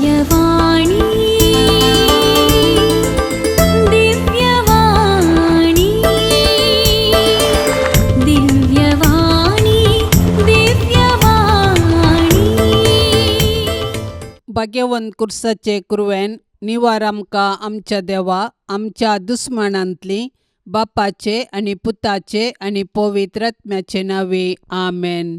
दिव्यवाणी दिव्यवाणी दिव्यवाणी दिव्यवाणी भाग्यवंत कुर्साचे कुरवेन निवार आमकां आमच्या देवा आमच्या दुस्मनांतली बापाचे आनी पुताचे आनी पवित्र आत्म्याचे नावे आमेन.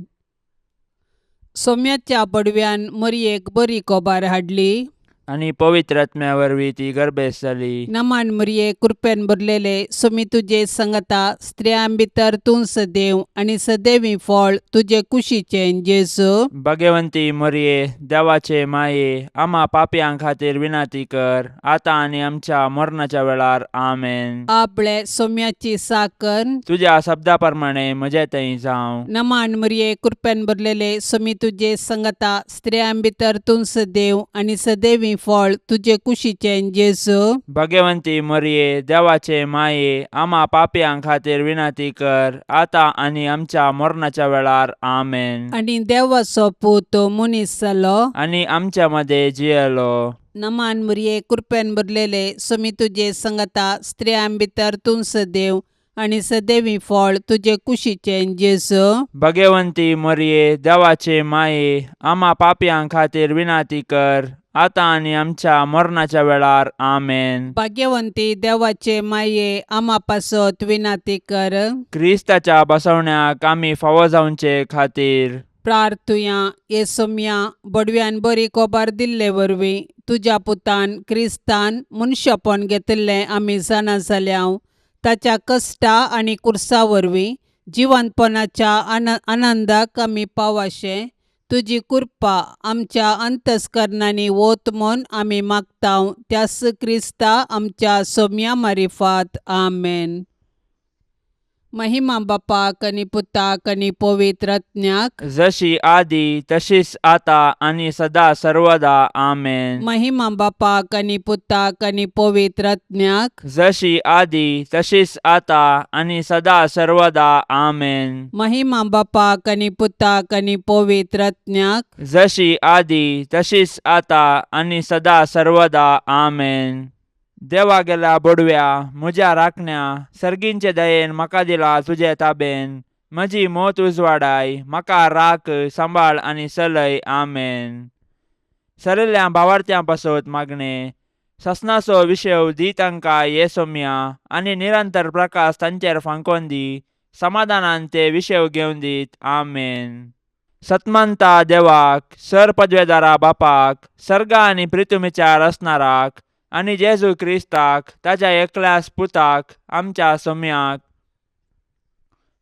सोम्याच्या पडव्यान मरयेक बरी कोबार हाडली आणि पवित्र आत्म्या वरवीं ती गर्भेस जाली. नमान मरये कृपेन भरलेले सोमी तुजे संगता स्त्रियां भितर तूं सदैव आनी सदैवी फळ तुजे कुशीचे जेजू. भाग्यवंती मरिये देवाचे माये आम्हा पापयां खातीर विनाती कर आता आणि आमच्या मरणाच्या वेळार आमेन. आपले सोम्याची साकर तुझ्या शब्दा प्रमाणे म्हजे थंय जावं. नमान मरये कृपेन भरलेले सोमी तुजे संगता स्त्रियां भितर तूं सदैव आनी सदैवी फळ तुजे कुशीचे जेजू. भाग्यवंती मरिये देवाचे माये आम्हा पापयां खातीर विनाती कर आता आणि आमच्या मरणाच्या वेळार आमेन. आनी देवाचो पूत मनीस जालो आणि आमच्या मध्ये जियेलो. नमान मरये कृपेन भरलेले सोमी तुजे संगता स्त्रियां भितर तूं सदैव आनी सदैवी फळ तुजे कुशीचे जेजू. भाग्यवंती मरिये देवाचे माये आम्हा पापयां खातीर विनाती कर आता आणि आमच्या मरणाच्या वेळार आमेन. भाग्यवंती देवाचे माये आम्हा पासत विनाती कर. क्रिस्ताच्या बसवण्याक आमी फावो जावचे खातीर प्रार्थुया ये सोम्या बडव्यान बरी कोबार दिल्ले वरवीं तुज्या पुतान क्रिस्तान मनशापण घेतिल्लें आमी जाणा जाल्याव ताच्या कश्टा आनी कुर्सा वरवीं जिवंतपणाच्या आनंदाक आमी पावाशे तुजी कृपा आमच्या अंतस्करणांनी वोत म्हूण आमी मागताव त्यास क्रिस्ता आमच्या सोम्या मारिफात आमेन. महिमा बापाक आनी पुताक आनी पवित्र आत्म्याक जशी आदी तशीच आता आणि सदा सर्वदा आमेन. महिमा बापाक आनी पुताक आनी पवित्र आत्म्याक जशी आदी तशीच आता आणि सदा सर्वदा आमेन. महिमा बापाक आनी पुताक आनी पवित्र आत्म्याक जशी आदी तशीच आता आणि सदा सर्वदा आमेन. देवा गेला बडव्या म्हज्या राखण्या सर्गींचे दयेन म्हाका दिला तुजे ताबेन म्हजी मोत उजवाडाय म्हाका राख सांबाळ आनी चलय आमेन. सरिल्ल्या भावार्थ्यां पासत मागणे ससनाचो विशय दी तांकां ये सोम्या आनी निरंतर प्रकाश तांचेर फांकोन दी समाधानान ते विशय घेवन दीत आमेन. सतमंता देवाक सर पदवेदारा बापाक सर्गा आनी पृथ्वीच्यार असणाराक आनी जेजू क्रिस्ताक ताच्या एकल्याच पुताक आमच्या सोम्याक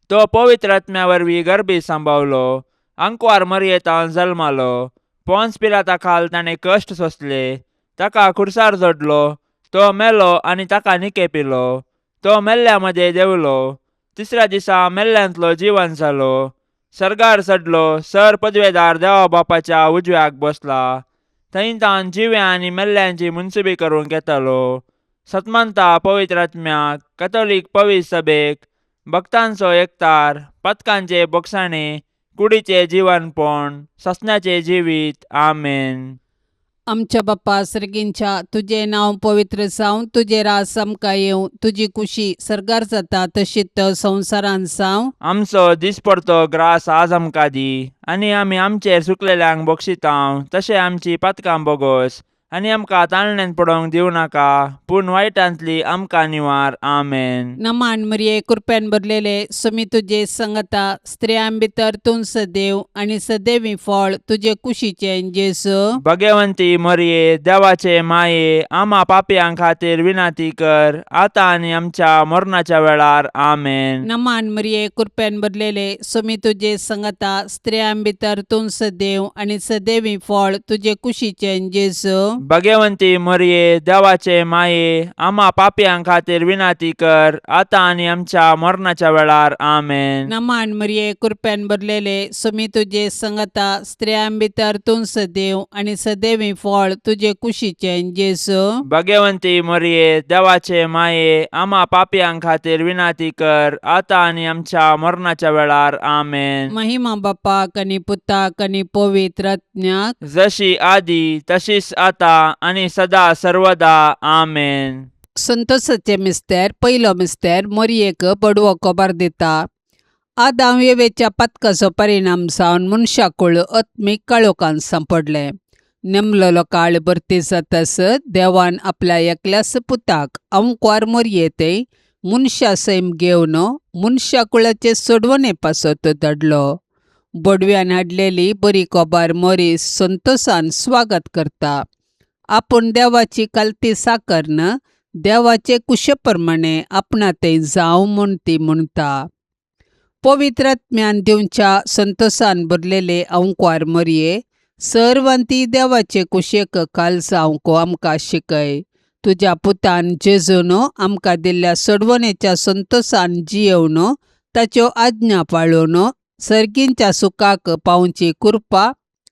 तो पवित्र आत्म्या वरवीं गर्भी सांबावलो अंकवार मरयेतावन जल्मालो पोंस पिलाता खाल ताणें कश्ट सोंसले ताका खुर्सार जोडलो तो मेलो आनी ताका निकेपिलो तो मेल्ल्या मदें देवलो तिसऱ्या दिसा मेल्ल्यांतलो जिवन जालो सर्गार चडलो सर पदवेदार देवा बापाच्या उजव्याक बसला थंय तान जिव्या आनी मेल्ल्यांची मुनसुबी करूंक येतालो. सतमंता पवित्र आत्म्याक कॅथोलीक पवित्र सभेक भक्तांचो एकतार पथकांचे बोगसाणे कुडीचे जीवनपण ससण्याचे जिवीत आमेन. आमच्या बापा सर्गींच्या तुझे नाव पवित्र जावं तुझे रास आमकां येवं तुजी कुशी सर्गार जाता तशीच संवसारान जावं. आमचो दिसपडतो ग्रास आज आमकां दी आनी आमी आमचेर सुकलेल्यांक बक्षितांव तशें आमची पातकां बोगोस आनी आमकां ताळणेन पडोवंक दिवं नाका पूण वायटांतली आमकां निवार आमेन. नमान मरये कृपेन भरलेले सोमी तुजे संगता स्त्रियां भितर तूं सदैव आनी सदैवी फळ तुजे कुशीचे जेजू. भाग्यवंती मरिये देवाचे माये आम्हा पापयां खातीर विनाती कर आता आणि आमच्या मरणाच्या वेळार आमेन. नमान मरये कृपेन भरलेले सोमी तुजे संगता स्त्रियां भितर तूं सदैव आनी सदैवी फळ तुजे कुशीचे जेजू. भाग्यवंती मरिये देवाचे माये आम्हा पापियां खातीर विनाती कर आता आणि आमच्या मरणाच्या वेळार आमेन. नमान मरिये कृपेन भरलेले सुमी तुझे संगता स्त्रियां भितर तूं सदैव आणि सदैवी फळ तुझे कुशीचे जेसू. भाग्यवंती मरिये देवाचे माये आम्हा पापियां खातीर विनाती कर आता आणि आमच्या मरणाच्या वेळार आमेन. महिमा बापाक आणि पुताक आणि पवित्र आत्म्याक जशी आधी तशीच आता आणि सदा सर्वदा आमेन. संतोषाचे मिस्तेर पयलो मिस्तेर मरियेक बडवो कोबार दिता. आदाम येवेच्या पथकाचो परिणाम जावन मनशाकुळ आत्मीक काळोखान सांपडले. नेमलेलो काळ भरती जातास देवान आपल्या एकल्याच पुताक अंकवार मरियेते मनशा सैम घेवन मनशाकुळाचे सोडवणे पासत धाडलो. बडव्यान हाडलेली बरी कोबार मरी संतोषान स्वागत करता. आपूण देवाची कालती साकरन देवाचे कुशेप्रमाणे आपणा ते जावं म्हूण ती म्हणटा. पवित्र आत्म्यान दिवच्या संतोषान भरलेले अंकवार मरिये सर्वांती देवाचे कुशेक काल जावंक आमकां शिकय. तुज्या पुतान जेजून आमकां दिल्ल्या सोडवणेच्या संतोषान जियेवन ताच्यो आज्ञा पाळून सर्गींच्या सुखाक पावची कृपा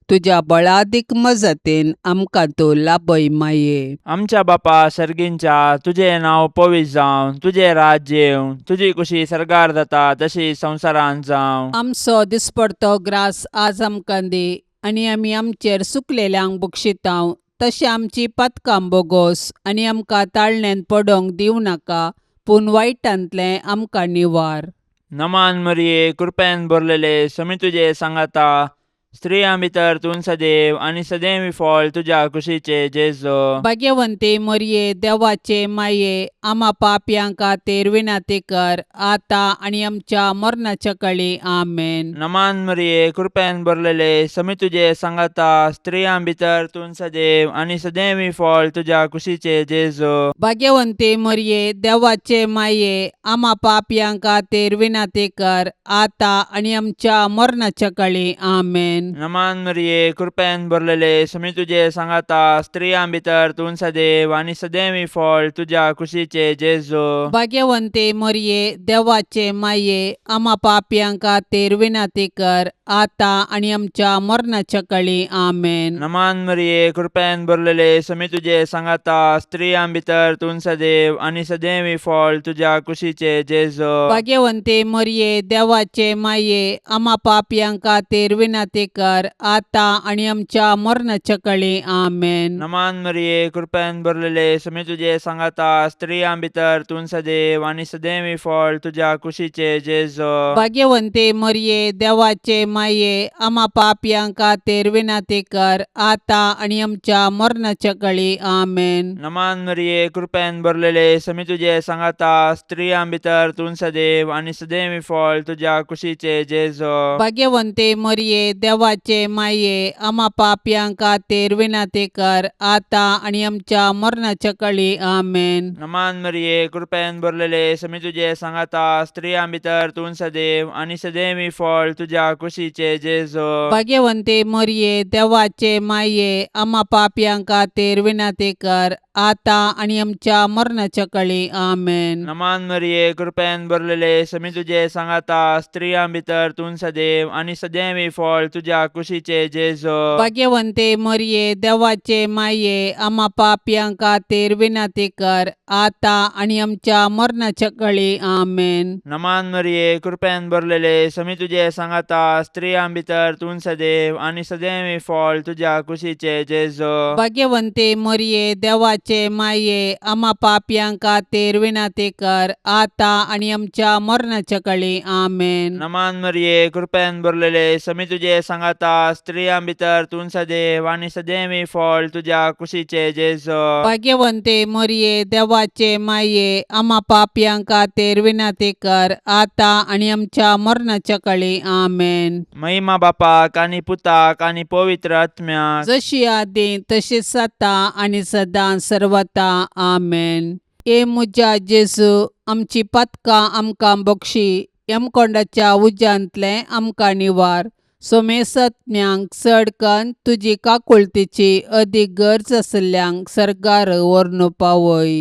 तुज्या बळादीक मजतीन आमकां तो लाभय माये. आमच्या बापा सर्गींच्या तुझे नाव पवित्र जावं, तुझे राज्य येवं, तुझी कुशी सरकार जाता तशी संवसारांत जावं. आमचो दिसपडतो ग्रास आज आमकां दी आनी आमी आमचेर सुकलेल्यांक बक्षितांव. तशें आमची पथकां बोगोस आनी आमकां ताळण्यांत पडोंक दिवं नाका पूण वायटांतले आमकां निवार. नमान मरिये कृपेन भरलेले समी तुझे सांगाता स्त्रियां भितर तूं सदैव आणि सदैवी फळ तुझ्या कुशीचे जेजो. भाग्यवंते मरिये देवाचे माये आम्हा पापयां खातीर विनाती कर आता आणि आमच्या मरणाच्या काळी आमेन. नमान मरिये कृपेन भरलेले समी तुझे सांगाता स्त्रियां भितर तूं सदैव आणि सदैवी फळ तुझ्या कुशीचे जेजो. भाग्यवंते मरिये देवाचे माये आम्हा पापयां खातीर विनाती कर आता आणि आमच्या मरणाच्या काळी आमेन. नमान मरिये कृपेन भरलेले समी तुझे सांगाता स्त्रियां भितर तूं सदैव आणि सदैवी फळ तुझ्या कुशीचे जेजो. भाग्यवंते मरिये देवाचे माये आम्हा पापयां खातीर विनाती कर आता आणि आमच्या मरणाच्या काळी आमेन. नमान मरिये कृपेन भरलेले समी तुझे सांगाता स्त्रियां भितर तूं सदैव आणि सदैवी फळ तुझ्या कुशीचे जेजो. भाग्यवंते मरिये देवाचे माये आम्हा पापयां खातीर विनाती कर आता आणि आमच्या मरणाच्या काळी आमेन. नमान मरिये कृपेन भरलेले समी तुझे सांगाता स्त्रियां भितर तूं सदैव आणि सदैवी फळ तुझ्या कुशीचे जेजो. भाग्यवंते मरिये देवाचे माये आम्हा पापयां खातीर विनाती कर आता आणि आमच्या मरणाच्या काळी आमेन. नमान मरिये कृपेन भरलेले समी तुझे सांगाता स्त्रियां भितर तूं सदैव आणि सदैवी फळ तुझ्या कुशीचे जेजो. भाग्यवंते मरिये देवाचे माये आम्हा पापयां खातीर विनाती कर आता आणि आमच्या मरणाच्या काळी आमेन. नमान मरिये कृपेन भरलेले समी तुझे सांगाता स्त्रियां भितर तूं सदैव आणि सदैवी फळ तुझ्या कुशीचे जेजो. भाग्यवंते मरिये देवाचे माये आम्हा पापयां खातीर विनाती कर आता आणि आमच्या मरणाच्या काळी आमेन. नमान मरिये कृपेन भरलेले समी तुझे सांगाता स्त्रियां भितर तूं सदैव आणि सदैवी फळ तुझ्या कुशीचे जेजो. भाग्यवंते मरिये देवाचे माये आम्हा पापयां खातीर विनाती कर आता आणि आमच्या मरणाच्या काळी आमेन. नमान मरिये कृपेन भरलेले समी तुझे सांगाता स्त्रियां भितर तूं सदैव आणि सदैवी फळ तुझ्या कुशीचे जेजो. भाग्यवंते मरिये देवाचे माये आम्हा पापयां खातीर विनाती कर आता आणि आमच्या मरणाच्या काळी आमेन. नमान मरिये कृपेन भरलेले समी तुझे सांगाता स्त्रियां भितर तूं सदैव आणि सदैवी फळ तुझ्या कुशीचे जेजो. भाग्यवंते मरिये देवाचे माये आम्हा पापयां खातीर विनाती कर आता आणि आमच्या मरणाच्या काळी आमेन. महिमा बापाक आणि पुताक आणि पवित्र आत्म्याक जशी आदी तशीच आता आणि सदां सर्वता आमेन. ए मुजा जेजू आमची पथकां आमकां बक्षी यमकोंडाच्या उज्यांतले आमकां निवार. सोमेसत्म्यांक चड कन्न तुजी काकुळतीची अदीक गरज आसल्ल्यांक सरकार व्हरून पावय.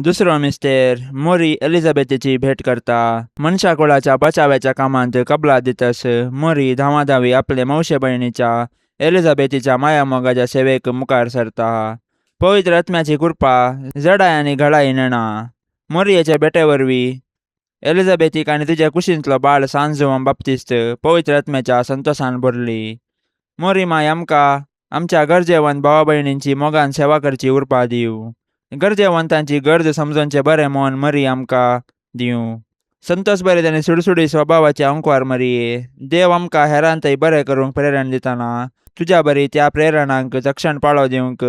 दुसरो मिस्तेर मोरी एलिझाबेथीची भेट करता. मनशा कुळाच्या बचावाच्या कामांत कबलात दितस मोरी धावाधावी आपले मावशे भयणीच्या एलिझाबेथीच्या मायामोगाच्या सेवेक मुखार सरता. पवित्र आत्म्याची कृपा जडाय आनी घडाय नेणा. मोरयेचे भेटे वरवीं एलिझाबेथीक आनी तुज्या कुशींतलो बाळ सांजोवन बाप्तिस्त पवित्र आत्म्याच्या संतोषान भरली. मोरी माय आमकां आमच्या गरजेवंत भावा भयणींची मोगान सेवा करची उर्बा दिवं. गरजेवंतांची गरज समजोवचें बरें मन मरी आमकां दिवं. संतोष बरें आनी सुडसुडी स्वभावाचे अंकवार मरिये, देव आमकां हेरांतय बरें करूंक प्रेरण दितना तुज्या बरी त्या प्रेरणांक चक्षण पाळो दिवंक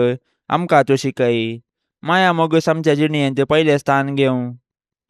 आमकां तूं शिकय. माया मोगूस आमच्या जिणयेंत पयलें स्थान घेवं.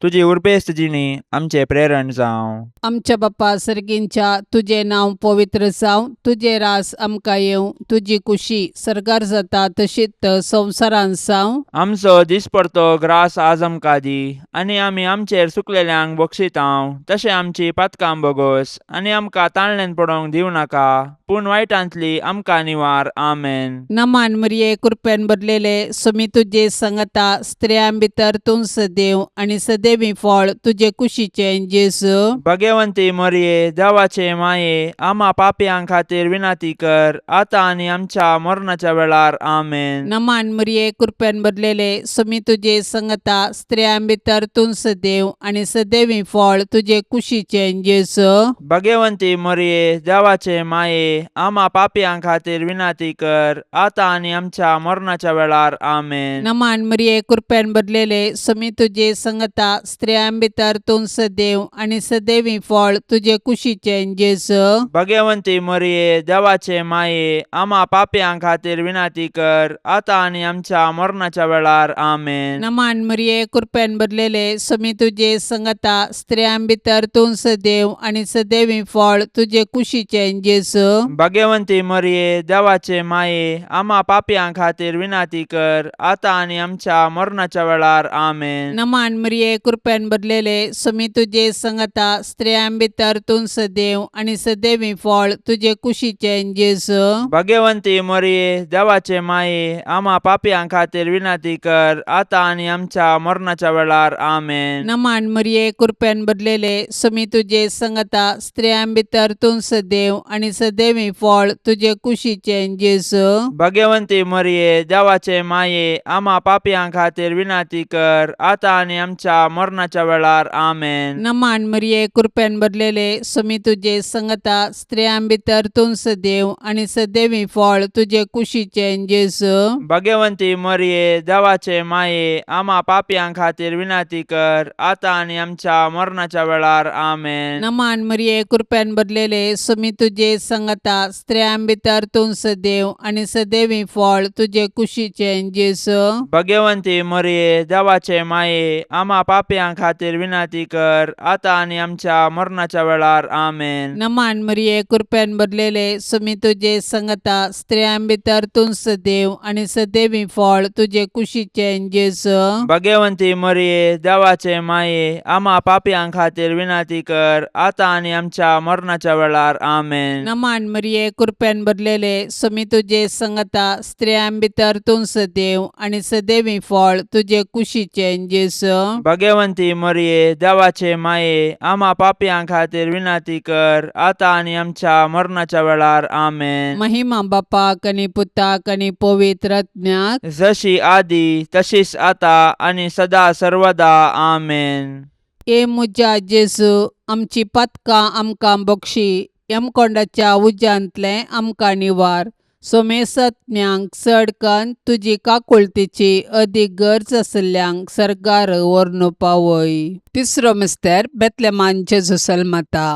तुजी उर्बेस्त जिणी आमचें प्रेरण जावं. आमच्या बाप्पा सर्गींच्या तुजें नांव पवित्र जावं. तुजें रास आमकां येवं. तुजी कुशी सरकार जाता तशीच संवसारांत जावं. आमचो दिसपरतो ग्रास आज आमकां दी आनी आमी आमचेर सुकलेल्यांक बक्षितांव. तशें आमची पातकां बोगोस आनी आमकां ताळणेन पडोवंक दिवं नाका, पूण वायटांतली आमकां निवार. आमेन. नमान मरिये कृपेन भरलेले सुमी तुजे संगता स्त्रियां भितर तूं सदैव आनी सदैवी फळ तुजे कुशीचें जेजू. भगवंती मरिये देवाचे माये, आम्हा पापयां खातीर विनाती कर, आता आनी आमच्या मरणाच्या वेळार. आमेन. नमान मरिये कृपेन भरलेले सुमी तुजे संगता स्त्रियां भितर तूं सदैव आनी सदैवी फळ तुजे कुशीचें जेजू. भगवंती मरिये देवाचे माये, आम्हा पापयां खातीर विनाती कर, आता आनी आमच्या मरणाच्या वेळार. आमेन. नमान मरिये कृपेन भरलेले सुमी तुजे संगता स्त्रियां भितर तूं सदैव आनी सदैवी फळ तुजे कुशीचें जेजू. भगवंती मरिये देवाचे माये, आम्हा पापयां खातीर विनाती कर, आता आनी आमच्या मरणाच्या वेळार. आमेन. नमान मरिये कृपेन भरलेले सुमी तुजे संगता स्त्रियां भितर तूं सदैव आनी सदैवी फळ तुजे कुशीचें जेजू. भगवंती मरिये देवाचे माये, आम्हा पापयां खातीर विनाती कर, आता आनी आमच्या मरणाच्या वेळार. आमेन. नमान मरिये कृपेन भरलेले सुमी तुजे संगता स्त्रियां भितर तूं सदैव आनी सदैवी फळ तुजे कुशीचें जेजू. भगवंती मरिये देवाचे माये, आम्हा पापयां खातीर विनाती कर, आता आनी आमच्या मरणाच्या वेळार. आमेन. नमान मरिये कृपेन भरलेले सुमी तुजे संगता स्त्रियां भितर तूं सदैव आनी सदैवी फळ तुजे कुशीचें जेजू. भगवंती मरिये देवाचे माये, आम्हा पापयां खातीर विनाती कर, आता आनी आमच्या मरणाच्या वेळार. आमेन. नमान मरिये कृपेन भरलेले सुमी तुजे संगता स्त्रियां भितर तूं सदैव आनी सदैवी फळ तुजे कुशीचें जेजू. भगवंती मरिये देवाचे माये, आम्हा पापयां खातीर विनाती कर, आता आनी आमच्या मरणाच्या वेळार. आमेन. नमान मरिये कृपेन भरलेले सुमी तुजे संगता स्त्रियां भितर तूं सदैव आनी सदैवी फळ तुजे कुशीचें जेजू. भगवंती मरिये देवाचे माये, आम्हा पापयां खातीर विनाती कर, आता आनी आमच्या मरणाच्या वेळार. आमेन. नमान मरिये कृपेन भरलेले सुमी तुजे संगता स्त्रियां भितर तूं सदैव आनी सदैवी फळ तुजे कुशीचें जेजू. भगवंती मरिये देवाचे माये, आम्हा पापयां खातीर विनाती कर, आता आनी आमच्या मरणाच्या वेळार. आमेन. नमान मरिये कृपेन भरलेले सुमी तुजे संगता स्त्रियां भितर तूं सदैव आनी सदैवी फळ तुजे कुशीचें जेजू. भगवंती मरिये देवाचे माये, आम्हा पापयां खातीर विनाती कर, आता आनी आमच्या मरणाच्या वेळार. आमेन. महिमा बापाक आनी पुताक आनी पवित्र आत्म्याक, जशी आदी तशीच आता आनी सदा सर्वदा. आमेन. ए मुजा जेजू, आमची पातकां आमकां बक्षी, यमकोंडाच्या उज्यांतले आमकां निवार. सोमेसत्म्यांक चड कन्न तुजी काकुळतीची अदीक गरज आसल्ल्यांक सरकार व्हरून पावय. तिसरो मिस्तेर बेतलेमान जेजू जल्मता.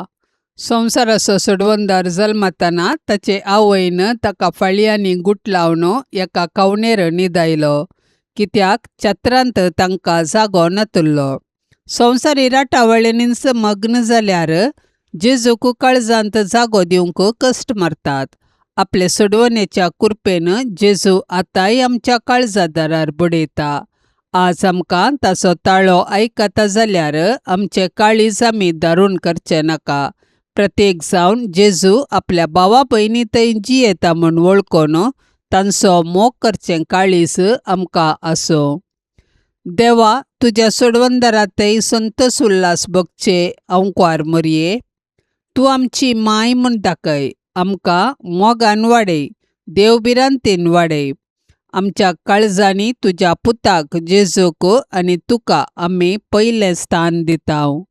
संवसाराचो सोडवंदार जल्मतना ताचे आवयन ताका फाळयांनी गुट लावन एका कवणेर न्हिदायलो, कित्याक चत्रांत तांकां जागो नातुल्लो. संवसारी राटावळींनीच मग्न जाल्यार जेजूक काळजांत जागो दिवंक कश्ट मारतात. आपले सोडवणेच्या कृपेन जेजू आतांय आमच्या काळजादारार बडयता. आज आमकां ताचो ताळो आयकता जाल्यार आमचे काळीज आमी दारूण करचे नाका, प्रत्येक जावन जेजू आपल्या भावा भयणी थंय जी येता म्हूण वळखोन तांचो मोग करचें काळीज आमकां आसो. देवा, तुज्या सोडवंदरा थंय संतोष उल्हास भोगचे अंकार मरये. तूं आमची माय म्हूण दाखय, आमकां मोगान वाडय, देवबिरांतेन वाडय. आमच्या काळजांनी तुज्या पुताक जेजूक आनी तुका आमी पयलें स्थान दितांव.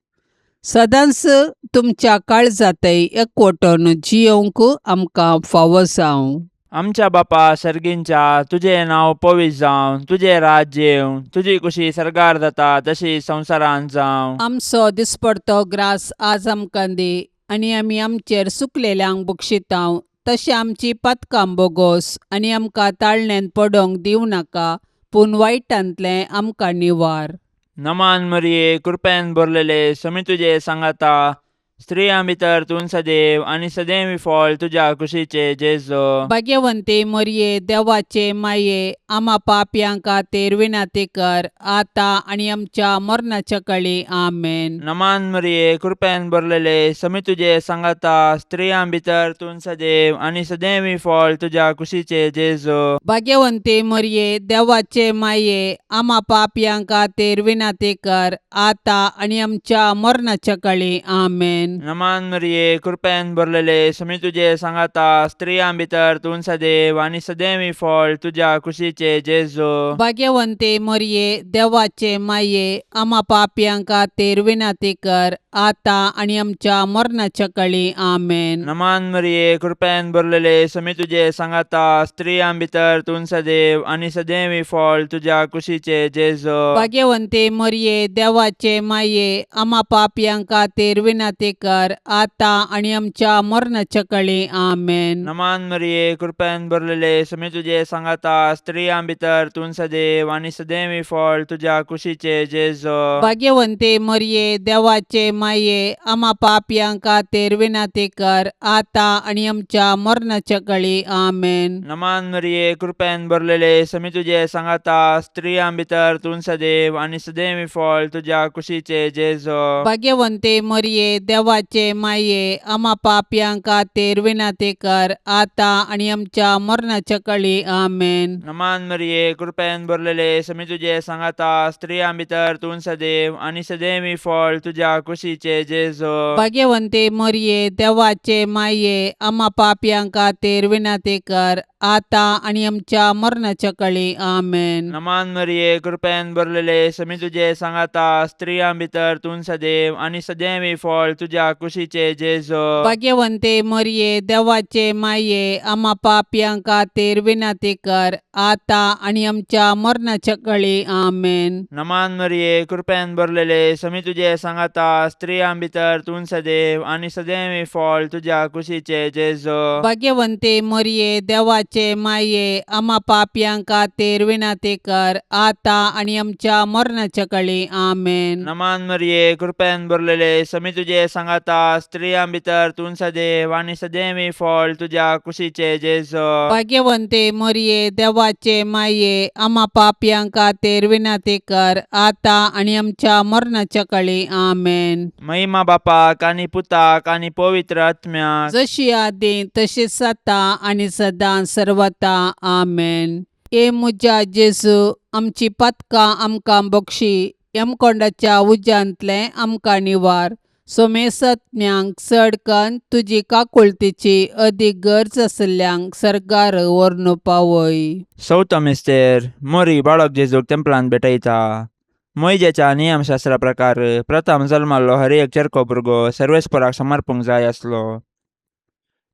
सदांच तुमच्या काळजांतय एकवटून जियोंक आमकां फावो जावं. आमच्या बापा सर्गींच्या, तुजें नांव पवित्र जावं, तुजें राज्य येवं, तुजी कुशी सरकार जाता तशी संवसारांत जावं. आमचो दिसपडतो ग्रास आज आमकां दी, आनी आमी आमचेर चुकलेल्यांक बक्षितांव. तशें आमची पातकां बोगोस आनी आमकां ताळण्यांत पडोवंक दिवं नाका, पूण वायटांतलें आमकां निवार. नमान मरिये, कृपेन भरलेले, समी तुजे सांगाता, स्त्रियां भितर तूं सदैव आनी सदैवी फळ तुज्या कुशीचे जेजो. भाग्यवंते मरिये, देवाचे माये, आम्हा पापयांक खातीर विनाती कर, आतां आनी आमच्या मरणाच्या काळी. आमेन. नमान मरिये, कृपेन भरलेले, समी तुजे सांगाता, स्त्रियां भितर तूं सदैव आनी सदैवी फळ तुज्या कुशीचे जेजो. भाग्यवंते मरिये, देवाचे माये, आम्हा पापयांक खातीर विनाती कर, आतां आनी आमच्या मरणाच्या काळी. आमेन. नमान मरिये, कृपेन भरलेले, समी तुजे सांगाता, स्त्रियां भितर तूं सदैव आनी सदैवी फळ तुज्या कुशीचे जेजो. भाग्यवंते मरिये, देवाचे माये, आम्हा पापयांक खातीर विनाती कर, आतां आनी आमच्या मरणाच्या काळी. आमेन. नमान मरिये, कृपेन भरलेले, समी तुजे सांगाता, स्त्रियां भितर तूं सदैव आनी सदैवी फळ तुज्या कुशीचे जेजो. भाग्यवंते मरिये, देवाचे माये, आम्हा पापयांक खातीर विनाती कर, आतां आनी आमच्या मरणाच्या काळी. आमेन. नमान मरिये, कृपेन भरलेले, समी तुजे सांगाता, स्त्रियां भितर तूं सदैव आनी सदैवी फळ तुज्या कुशीचे जेजो. भाग्यवंते मरिये, देवाचे माये, आम्हा पापयांक खातीर विनाती कर, आतां आनी आमच्या मरणाच्या काळी. आमेन. नमान मरिये, कृपेन भरलेले, समी तुजे सांगाता, स्त्रियां भितर तूं सदैव आनी सदैवी फळ तुज्या कुशीचे जेजो. भाग्यवंते मरिये, देवाचे माये, आम्हा पापयांक खातीर विनाती कर, आतां आनी आमच्या मरणाच्या काळी. आमेन. नमान मरिये, कृपेन भरलेले, समी तुजे सांगाता, स्त्रियां भितर तूं सदैव आनी सदैवी फळ तुज्या कुशीचे जेजो. भाग्यवंते मरिये, देवाचे माये, आम्हा पापयांक खातीर विनाती कर, आतां आनी आमच्या मरणाच्या काळी. आमेन. नमान मरिये, कृपेन भरलेले, समी तुजे सांगाता, स्त्रियां भितर तूं सदैव आनी सदैवी फळ तुज्या कुशीचे जेजो. भाग्यवंते मरिये, देवाचे माये, आम्हा पापयांक खातीर विनाती कर, आतां आनी आमच्या मरणाच्या काळी. आमेन. नमान मरिये, कृपेन भरलेले, समी तुजे सांगाता, स्त्रियां भितर तूं सदैव आनी सदैवी फळ तुज्या कुशीचे जेजो. भाग्यवंते मरिये, देवाचे माये, आम्हा पापयांक खातीर विनाती कर, आतां आनी आमच्या मरणाच्या काळी. आमेन. नमान मरिये, कृपेन भरलेले, समी तुजे सांगाता, स्त्रियां भितर तूं सदैव आनी सदैवी फळ तुज्या कुशीचे जेजो. भाग्यवंते मरिये, देवाचे माये, आम्हा पापयांक खातीर विनाती कर, आतां आनी आमच्या मरणाच्या काळी. आमेन. महिमा बापाक आनी पुताक आनी पवित्र आत्म्याक, जशी आदी तशीच आता आनी सदां सर्वता. आमेन. ए मुजा जेजू, आमची पातकां आमकां बक्षी, यमकोंडाच्या उज्यांतले आमकां निवार. सोमेसत्म्यांक चड कन्न तुजी काकुळतीची अदीक गरज आसल्यांक सरकार व्हरून पावय. चवथो मिस्तेर, मोरी बाळक जेजूक तेंपलांत भेटयता. मोइजेच्या नियमशास्त्रा प्रकार प्रथम जल्माल्लो हर एक चरको भुरगो सर्वेस्पराक समर्पूंक जाय आसलो.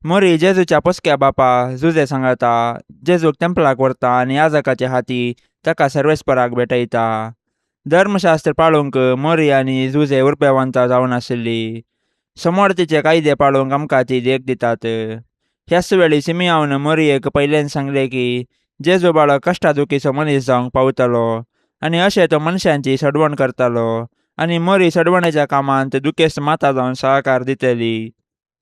मोरी जेजूच्या पोसक्या बापा जुजे सांगाता, जेजूक तेंपलाक व्हरता आनी याजकाचे हाती ताका सर्वेस्पराक भेटयता. धर्मशास्त्र पाळूंक मोरी आनी जुजे उरपेवंतां जावन आशिल्लीं. समोर तिचे कायदे पाळूंक आमकां ती देख दितात. ह्याच वेळी सिमियावन मोरयेक पयलें सांगलें की जेजू बाळक कश्टादुखीचो मनीस जावंक पावतलो आनी अशें तो मनशांची सडवण करतालो आनी मोरी सडवणेच्या कामांत दुखेस्त माता जावन सहकार दितली.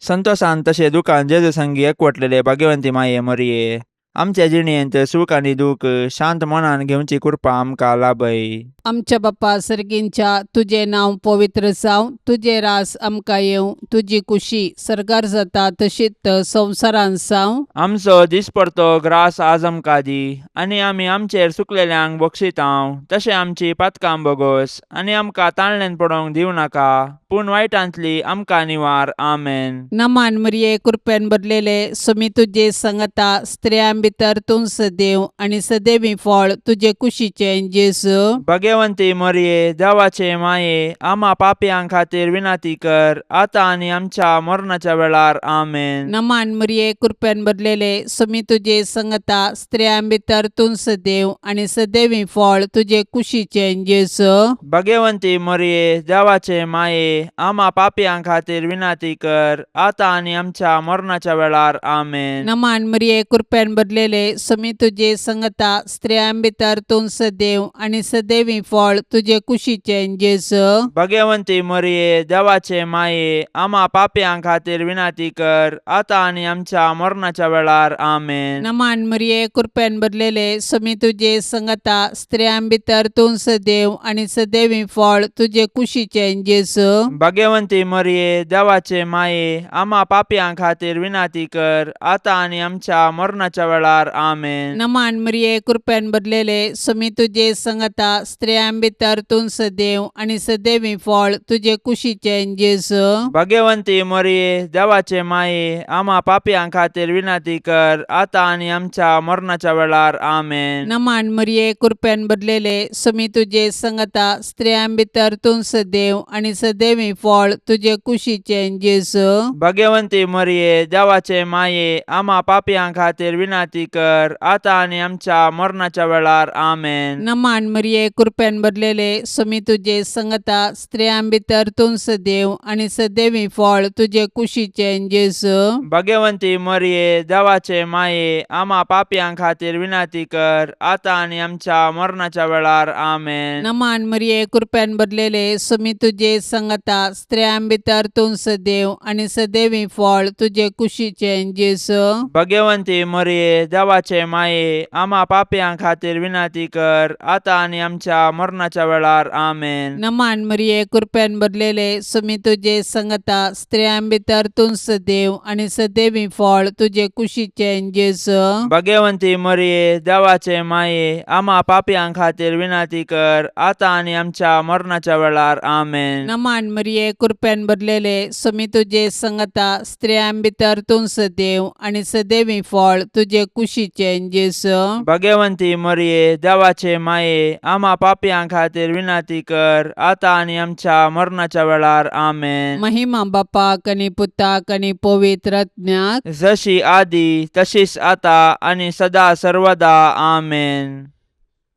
संतोशान तशें दुखान जेजू संगी एकवटलेले भाग्यवंती माये मोरये, आमच्या जिणेंत सूख आनी दूख शांत मनान घेवची कृपा आमकां लाभय. आमच्या बाप्पा सर्गींच्या तुझे नांव पवित्र जावं, तुझे रास आमकां येवं, तुजी कुशी सरकार जाता तशीच संवसारांत जावं. आमचो दिसपरतो ग्रास आज आमकां दी, आनी आमी आमचेर सुकलेल्यांक बक्षितांव. तशें आमची पातकां बोगोस, आनी आमकां ताळणेन पडोवंक दिवं नाका, पूण वायटांतली आमकां निवार. आमेन. नमान मरिये कृपेन भरलेले सुमी तुझे संगता स्त्रियां भितर तूं सदैव आनी सदैवी फळ तुझे कुशीचे जेजू. भगवंती मरिये देवाचे माये, आम्हा पापयांक खातीर विनाती कर, आतां आनी आमच्या मरणाच्या वेळार. आमेन. नमान मरिये कृपेन भरलेले सुमी तुझे संगता स्त्रियां भितर तूं सदैव आनी सदैवी फळ तुझे कुशीचे जेजू. भगवंती मरिये देवाचे माये, आम्हा पापयांक खातीर विनाती कर, आतां आनी आमच्या मरणाच्या वेळार. आमेन. नमान मरिये कृपेन भरलेले सुमी तुझे संगता स्त्रियां भितर तूं सदैव आनी सदैवी फळ तुझे कुशीचे जेजू. भगवंती मरिये देवाचे माये, आम्हा पापयांक खातीर विनाती कर, आतां आनी आमच्या मरणाच्या वेळार. आमेन. नमान मरिये कृपेन भरलेले सुमी तुझे संगता स्त्रियां भितर तूं सदैव आनी सदैवी फळ तुझे कुशीचे जेजू. भगवंती मरिये देवाचे माये, आम्हा पापयांक खातीर विनाती कर, आतां आनी आमच्या मरणाच्या वेळार. आमेन. नमान मरिये कृपेन भरलेले सुमी तुझे संगता स्त्रियां भितर तूं सदैव आनी सदैवी फळ तुझे कुशीचे जेजू. भगवंती मरिये देवाचे माये, आम्हा पापयांक खातीर विनाती कर, आतां आनी आमच्या मरणाच्या वेळार. आमेन. नमान मरिये कृपेन भरलेले सुमी तुझे संगता स्त्रियां भितर तूं सदैव आनी सदैवी फळ तुझे कुशीचे जेजू. भगवंती मरिये देवाचे माये, आम्हा पापयांक खातीर विनाती कर, आतां आनी आमच्या मरणाच्या वेळार. आमेन. नमान मरिये कृपेन भरलेले सुमी तुझे संगता स्त्रियां भितर तूं सदैव आनी सदैवी फळ तुझे कुशीचे जेजू. भगवंती मरिये देवाचे माये, आम्हा पापयांक खातीर विनाती कर, आतां आनी आमच्या मरणाच्या वेळार. आमेन. नमान मरिये कृपेन भरलेले सुमी तुझे संगता स्त्रियां भितर तूं सदैव आनी सदैवी फळ तुझे कुशीचे जेजू. भगवंती मरिये देवाचे माये, आम्हा पापयांक खातीर विनाती कर, आतां आनी आमच्या मरणाच्या वेळार. आमेन. नमान मरिये कृपेन भरलेले सुमी तुझे संगता स्त्रियां भितर तूं सदैव आनी सदैवी फळ तुझे कुशीचे जेजू. भगवंती मरिये देवाचे माये, आम्हा पापयांक खातीर विनाती कर, आतां आनी आमच्या मरणाच्या वेळार. आमेन. नमान मरिये कृपेन भरलेले सुमी तुझे संगता स्त्रियां भितर तूं सदैव आनी सदैवी फळ तुझे कुशीचे जेजू. भगवंती मरिये देवाचे माये, आम्हा पापयांक खातीर विनाती कर, आतां आनी आमच्या मरणाच्या वेळार. आमेन. महिमा बापाक आनी पुताक आनी पवित्र आत्म्याक, जशी आदी तशीच आतां आनी सदा सर्वदा. आमेन.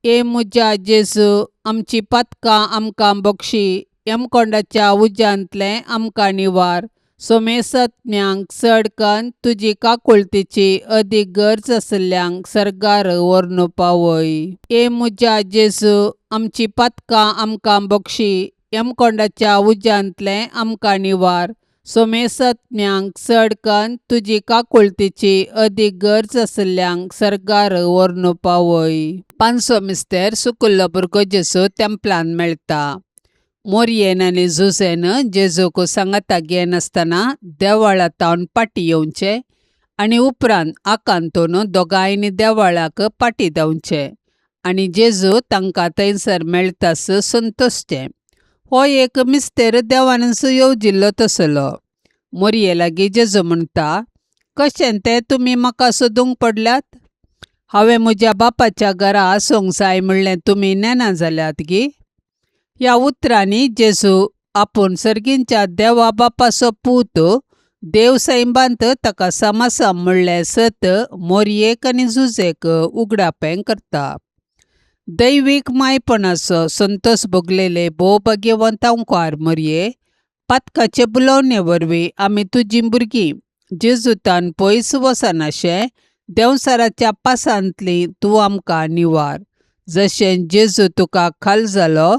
ए मुजा जेजू, आमची पातकां आमकां बक्षी, यमकोंडाच्या उज्यांतले आमकां निवार. सोमेसत्म्यांक चड कन्न तुजी काकुळतीची अदीक गरज आसल्यांक सरकार व्हरून पावय. ए मुजा जेजू, आमची पातकां आमकां बक्षी, यमकोंडाच्या उज्यांतले आमकां निवार. सोमेसत्म्यांक चड कन्न तुजी काकुळतीची अदीक गरज आसल्यांक सरकार व्हरून पावय. पांचवो मिस्तेर सुकुल्लो भुरगो जेजू तेंपलान मेळटा. मोरयेन आनी झुजेन जेजूक सांगाता घेन आसतना देवळांतावन पाटी येवचे आनी उपरांत आकांतून दोगांयनी देवळाक पाटी देंवचे आनी जेजू तांकां थंयसर मेळटास संतोसचे. हो एक मिस्तेर देवानच येवजिल्लो तसलो. मोरये लागीं जेजू म्हणटा, कशें तें तुमी म्हाका सोदूंक पडल्यात? हांवें म्हज्या बापाच्या घरा आसूंक जाय म्हणलें तुमी नेना जाल्यात गी. ह्या उतरांनी जेजू आपूण सर्गींच्या देवा बापाचो पूत देव सैबांत ताका समासम म्हणलें सत मोरयेक आनी झुजेक उगडापें करता. दैवीक मायपणाचो संतोश भोगलेले भोव भाग्यवंतांकार मोरये, पातकाचे बुलोवणे वरवीं आमी तुजीं भुरगीं जेजूतान पयस वचनाशें देंवसाराच्या पासांतलीं तूं आमकां निवार. जशें जेजू तुका खाल जालो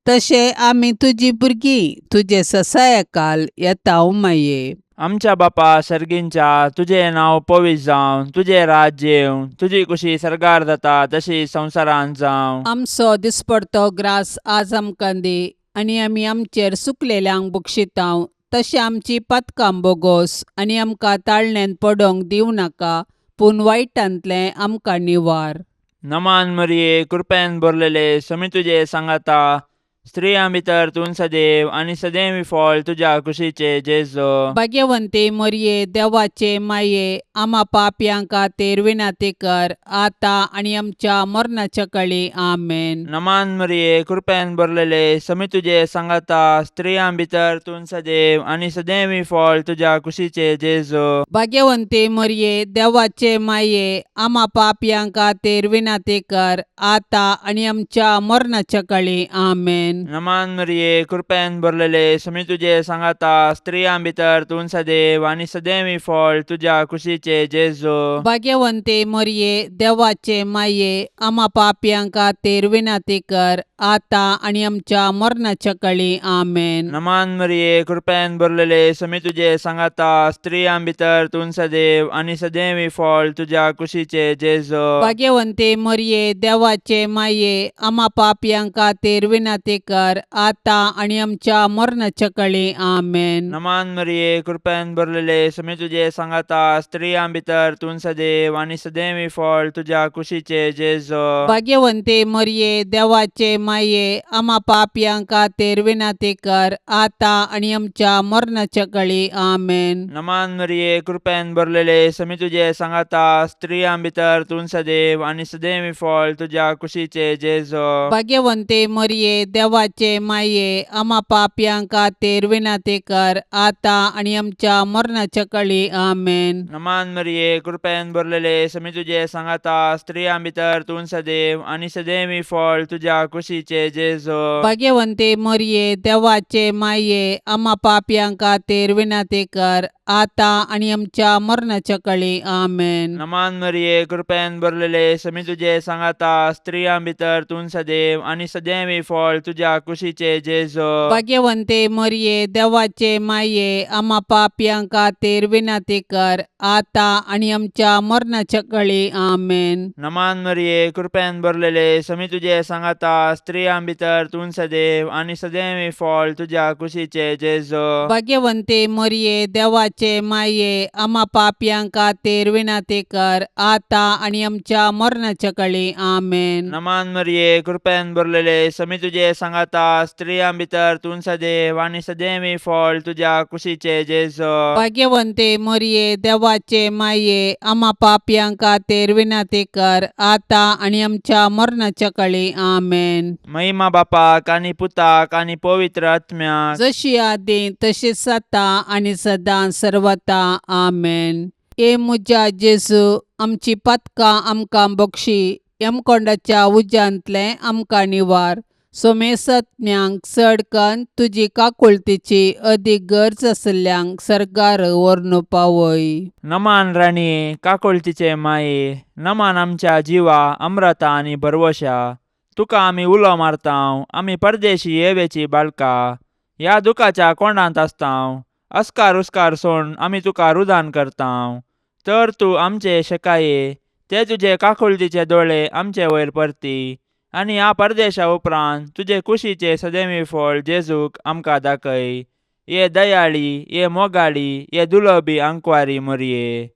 तशें आमी तुजीं भुरगीं तुजे ससाया काल येतांव माये. आमच्या बापा सर्गींच्या तुझे नाव पवित्र जावं, तुझे राज्य येवं, तुझी कुशी सरकार जाता तशी संवसारांत जावं. आमचो दिसपडतो ग्रास आज आमकां दी, आनी आमी आमचेर सुकलेल्यांक बक्षितांव. तशें आमची पातकां बोगोस, आनी आमकां ताळण्यांत पडोवंक दिवं नाका, पूण वायटांतलें आमकां निवार. नमान मरिये, कृपेन भरलेले, समी तुझे सांगाता, स्त्रियां भितर तूं सदैव आनी सदैवी फळ तुझ्या कुशीचे जेजो. भाग्यवंते मरिये, देवाचे माये, आम्हा पापयांक खातीर विनाती कर, आता आनी आमच्या मरणाच्या काळी आमेन. नमान मरिये, कृपेन भरलेले, समी तुझे सांगाता, स्त्रियां भितर तूं सदैव आनी सदैवी फळ तुझ्या कुशीचे जेजो. भाग्यवंते मरिये, देवाचे माये, आम्हा पापयांक खातीर विनाती कर, आता आनी आमच्या मरणाच्या काळी आमेन. नमान मरिये, कृपेन भरलेले, समी तुझे सांगाता, स्त्रियां भितर तूं सदैव आनी सदैवी फळ तुझ्या कुशीचे जेजो. भाग्यवंते मरिये, देवाचे माये, आम्हा पापयांक खातीर विनाती कर, आता आनी आमच्या मरणाच्या काळी आमेन. नमान मरिये, कृपेन भरलेले, समी तुझे सांगाता, स्त्रियां भितर तूं सदैव आनी सदैवी फळ तुझ्या कुशीचे जेजो. भाग्यवंते मरिये, देवाचे माये, आम्हा पापयांक खातीर विनाती कर, आता आनी आमच्या मरणाच्या काळी आमेन. नमान मरिये, कृपेन भरलेले, समी तुझे सांगाता, स्त्रियां भितर तूं सदैव आनी सदैवी फळ तुझ्या कुशीचे जेजो. भाग्यवंते मरिये, देवाचे माये, आम्हा पापयांक खातीर विनाती कर, आता आनी आमच्या मरणाच्या काळी आमेन. नमान मरिये, कृपेन भरलेले, समी तुझे सांगाता, स्त्रियां भितर तूं सदैव आनी सदैवी फळ तुझ्या कुशीचे जेजो. भाग्यवंते मरिये, देवाचे माये, आम्हा पापयांक खातीर विनाती कर, आता आनी आमच्या मरणाच्या काळी आमेन. नमान मरिये, कृपेन भरलेले, समी तुझे सांगाता, स्त्रियां भितर तूं सदैव आनी सदैवी फळ तुझ्या कुशीचे जेजो. भाग्यवंते मरिये, देवाचे माये, आम्हा पापयांक खातीर विनाती कर, आता आनी आमच्या मरणाच्या काळी आमेन. नमान मरिये, कृपेन भरलेले, समी तुझे सांगाता, स्त्रियां भितर तूं सदैव आनी सदैवी फळ तुझ्या कुशीचे जेजो. भाग्यवंते मरिये, देवाचे माये, आम्हा पापयांक खातीर विनाती कर, आता आनी आमच्या मरणाच्या काळी आमेन. नमान मरिये, कृपेन भरलेले, समी तुझे सांगाता, स्त्रियां भितर तूं सदैव आनी सदैवी फळ तुझ्या कुशीचे जेजो. भाग्यवंते मरिये, देवाचे माये, आम्हा पापयांक खातीर विनाती कर, आता आनी आमच्या मरणाच्या काळी आमेन. नमान मरिये, कृपेन भरलेले, समी तुझे सांगाता, स्त्रियां भितर तूं सदैव आनी सदैवी फळ तुझ्या कुशीचे जेजो. भाग्यवंते मरिये, देवाचे माये, आम्हा पापयांक खातीर विनाती कर, आता आनी आमच्या मरणाच्या काळी आमेन. महिमा बापाक आनी पुताक आनी पवित्र आत्म्याक, जशी आदी तशीच आता आनी सदां सर्वता आमेन. ए मुजा जेजू, आमची पातकां आमकां बक्षी, यमकोंडाच्या उज्यांतलें आमकां निवार. सोमेसत्म्यांक चड कन्न तुजी काकुळतीची अदीक गरज आसल्यांक सरकार व्हरून पावय. नमान राणये, काकुळतीचे माये, नमान आमच्या जिवा अमृता आनी भरवशा. तुका आमी उलो मारतांव, आमी परदेशी येवेची बाळकां, ह्या दुखाच्या कोंडांत आसतांव. अस्कार उस्कार सोडून आमी तुका रुदान करतांव. तर तूं आमचे शेकाये, ते तुजे काकुळतीचे दोळे आमचे वयर परती, आनी ह्या परदेशा उपरांत तुजे कुशीचे सदैवी फळ जेजूक आमकां दाखय. ये दयाळी, ये मोगाळी, ये दुलोबी आंकवारी मरिये.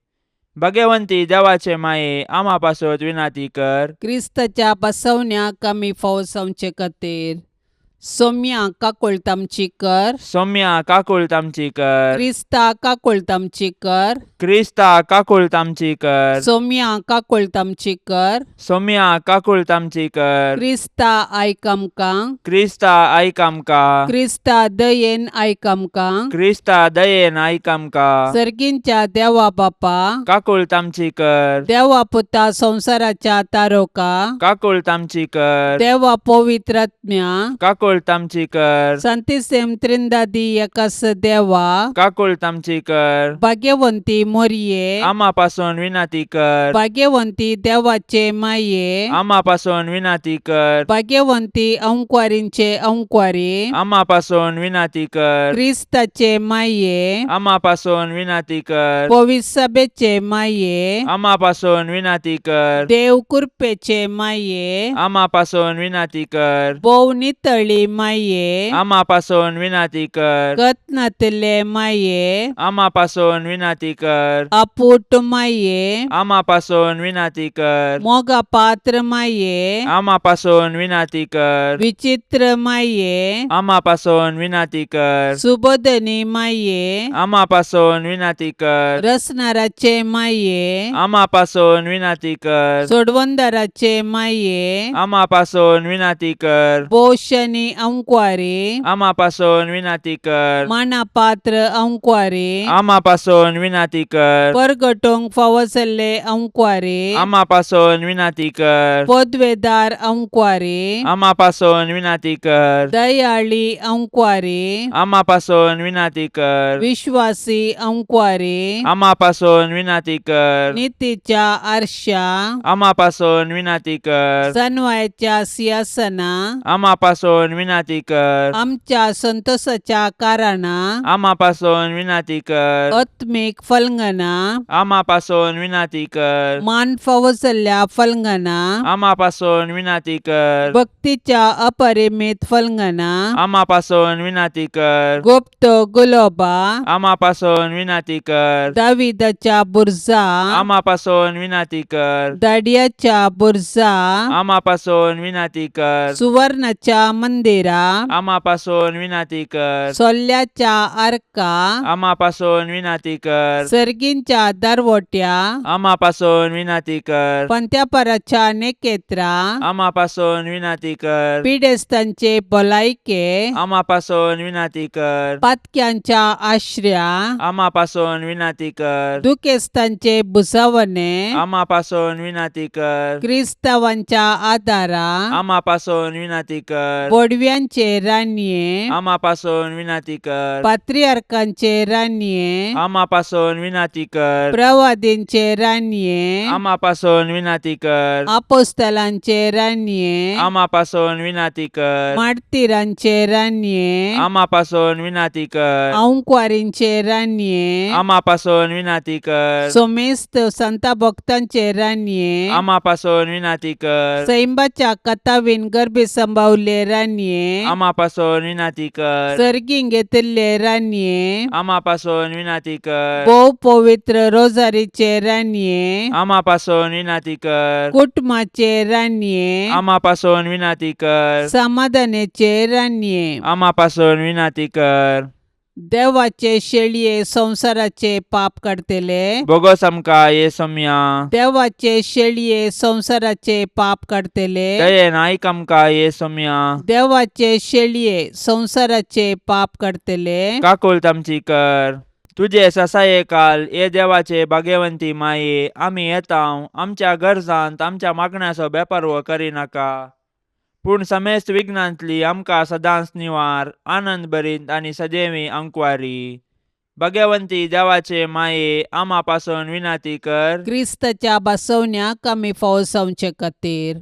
भाग्यवंती देवाचे माये, आम्हा पासत विनाती कर. क्रिस्ताच्या बसवण्याक आमी फावो जावचे खातीर सोम्या काकुळतामची कर. सौम्या काकुळतामची कर. क्रिस्ता काकुळतामची कर. क्रिस्ता काकुळतामची कर. सोम्या काकुळतामची कर. सौम्या काकुळतामची कर. क्रिस्ता आयक आमकां. क्रिस्ता आयक आमकां. क्रिस्ता दयेन आयक आमकां. क्रिस्ता दयेन आयक आमकां. सर्गींच्या देवा बापा, काकुळतामची कर. देवा पुता संसाराच्या तारोका, काकुळतामची कर. देवा पवित्र आत्म्या, काकुळ काकूळ तामची कर Santíssim Trindade Yakas Deva, काकूळ तामची कर भाग्यवंती मोरये, आम्हापासून विनंती कर भाग्यवंती देवाचे माये, आम्हापासून विनंती कर भाग्यवंती अंकुवारींचे अंकुवारी, आम्हापासून विनंती कर क्रिस्ताचे माये, आम्हापासून विनंती कर पवित्र सभेचे माये, आम्हापासून विनंती कर देव कृपेचे माये, आम्हापासून विनंती कर भोव नितळी माये, आम्हापासून विनंती कर गतनातले माये, आम्हापासून विनंती कर अपूट माये, आम्हापासून विनंती कर मोगा पात्र माये, आम्हापासून विनंती कर विचित्र माये, आम्हापासून विनंती कर सुबोधनी माये, आम्हापासून विनंती कर रसनाराचे माये, आम्हापासून विनंती कर सोडवंदाराचे माये, आम्हापासून विनंती कर बोशनी अंकुवारी, आम्हापासून विनंती कर मानापात्र अंकुवारी, आम्हापासून विनंती कर परगटोंग फावसले अंकुवारी, आम्हापासून विनंती कर पदवेदार अंकुवारी, आम्हापासून विनंती कर दयाळी अंकुवारी, आम्हापासून विनंती कर विश्वासी अंकुवारी, आम्हापासून विनंती कर नीतीच्या आरशा, आम्हापासून विनंती कर सन्वयाच्या सिंहासना, आम्हापासून विनंती कर आमच्या संतोषाच्या कारणा, आम्हापासून विनंती कर आत्मिक फलंगना, आम्हापासून विनंती कर मान फावसल्या फलंगना, आम्हापासून विनंती कर भक्तीच्या अपरिमित फलंगना, आम्हापासून विनंती कर गुप्त गुलोबा, आम्हापासून विनंती कर दाविदाच्या बुरजा, आम्हापासून विनंती कर दाडियाच्या बुरजा, आम्हापासून विनंती कर सुवर्णाच्या मंदिरा, आम्हापासून विनंती कर सोल्ल्याच्या आरका, आम्हापासून विनंती कर सर्गींच्या दरवट्या, आम्हापासून विनंती कर पंत्यापराच्या नेकेत्रा, आम्हापासून विनंती कर पिडेस्तांचे भलायके, आम्हापासून विनंती कर पातक्यांच्या आश्रया, आम्हापासून विनंती कर दुखेस्तांचे बुसावणे, आम्हापासून विनंती कर क्रिस्तावांच्या आदारा, आम्हापासून विनंती कर बोडव्यांचे रान्ये, आम्हापासून विनंती कर पात्रियार्कांचे रान्ये, आम्हापासून विनंती कर प्रवादींचे रान्ये, आम्हापासून विनंती कर आपोस्तलांचे रान्ये, आम्हापासून विनंती कर मार्तिरांचे रान्ये, आम्हापासून विनंती कर अंकुवारींचे रान्ये, आम्हापासून विनंती कर सोमेस्त संता भक्तांचे रान्ये, आम्हापासून विनंती कर सैंबाच्या कथावीन गर्भे संभावले रान्ये, आम्हापासून विनंती कर सर्गीं घेतले रान्ये, आम्हापासून विनंती कर बहु पवित्र रोजारीचे रान्ये, आम्हापासून विनंती कर कुटुंबाचे रान्ये, आम्हापासून विनंती कर समाधानाचे रान्ये, आम्हापासून विनंती कर देवाचे शेळये संसाराचे पाप काढतेले, बोगस आमका येसुम्या देवाचे शेळये संसाराचे पाप काढतेले, दयेन ऐक आमका येसुम्या देवाचे शेळये संसाराचे पाप काढतेले, काकूल तामची कर तुझे ससाये काल ये देवाचे भाग्यवंती माये आम्ही येताव आमच्या गरजांत आमच्या मागण्याचो बेपर्व करी नाका पूण समेस्त विघ्नांतली आमकां सदांच निवार आनंद भरीत आनी सदैवी अंकुवारी भाग्यवंती देवाचे माये आम्हा पासून विनंती कर क्रिस्ताच्या बसवण्याक आमी फावो जावचे खातीर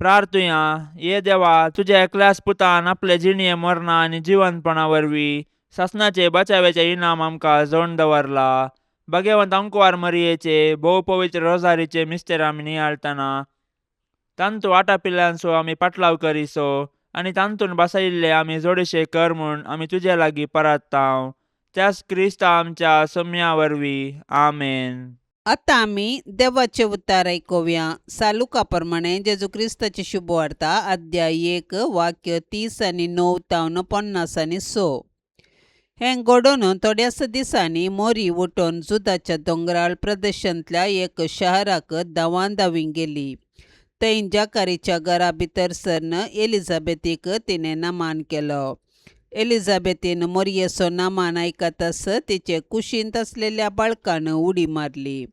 प्रार्थुया ये देवा तुझ्या एकल्याच पुतान आपले जिणये मरणा आनी जिवंतपणा वरवीं सासणाचे बचावेचे इनाम आमकां जोडून दवरला भाग्यवंत अंकुवार मरियेचे भोव पवित्र रोजारीचे मिस्तेर आमी नियाळतना तांतू आटा पिल्ल्यांचो आमी पाटलाव करिसो आनी तांतून बसयिल्ले आमी जोडशे कर म्हूण आमी तुजे लागीं परताव त्याच क्रिस्ता आमच्या सोम्या वरवीं आमेन. आतां आमी देवाचे उतार आयकुया. सालुका प्रमाणे जेजू क्रिस्ताची शुभ वार्ता अध्याय 1 वाक्य 30 आनी 9 तावन 50 आनी 6. हें घडोवन थोड्याच दिसांनी मोरी उठोन जुदाच्या दोंगराळ प्रदेशांतल्या एक शहराक धांवाधांवी गेली. थंय जाकारीच्या घरा भितर सरन एलिझाबेथीक तिणें नामान केलो. एलिझाबेथीन मोरयेचो नामान आयकताच तिचे कुशींत आसलेल्या बाळकान उडी मारली